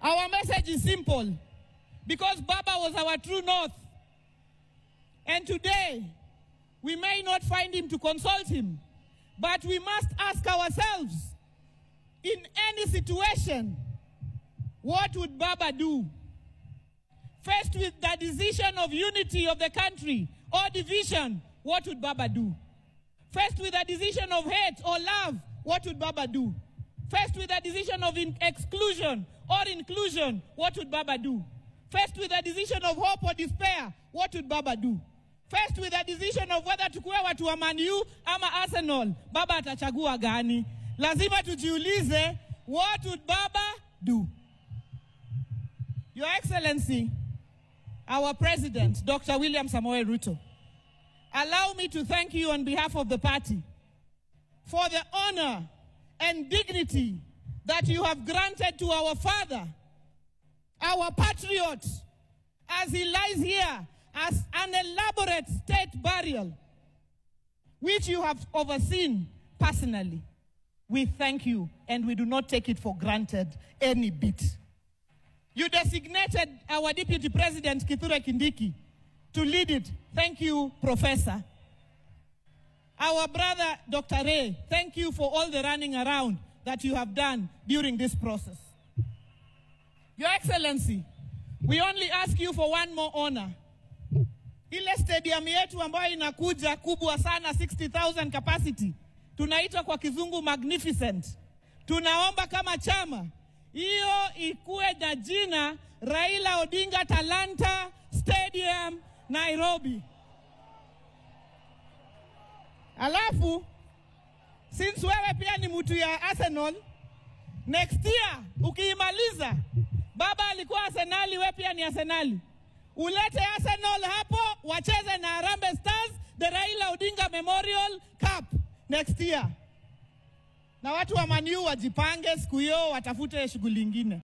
Our message is simple, because Baba was our true north. And today, we may not find him to consult him, but we must ask ourselves, in any situation, what would Baba do? Faced with the decision of unity of the country or division, what would Baba do? Faced with a decision of hate or love, what would Baba do? Faced with a decision of exclusion or inclusion, what would Baba do? Faced with a decision of hope or despair, what would Baba do? Faced with a decision of whether tukue watu wa Man U ama Arsenal, Baba atachagua gani? Lazima tujiulize, what would Baba do? Your Excellency, our President, Dr. William Samoei Ruto, allow me to thank you on behalf of the party for the honor and dignity that you have granted to our father, our patriot, as he lies here as an elaborate state burial, which you have overseen personally. We thank you, and we do not take it for granted any bit. You designated our Deputy President, Kithure Kindiki, to lead it. Thank you, Professor. Our brother, Dr. Ray, thank you for all the running around that you have done during this process. Your Excellency, we only ask you for one more honor. Ile stadium yetu ambayo inakuja kubwa sana, 60,000 capacity, tunaita kwa kizungu magnificent. Tunaomba kama chama, hiyo ikuwe na jina Raila Odinga Talanta Stadium, Nairobi. Alafu, since wewe pia ni mtu ya Arsenal, next year, ukiimaliza, Baba alikuwa Arsenali, wewe pia ni Arsenali. Ulete Arsenal hapo, wacheze na Harambee Stars, the Raila Odinga Memorial Cup next year. Na watu wa Man U wajipange siku hiyo, watafute shughuli nyingine.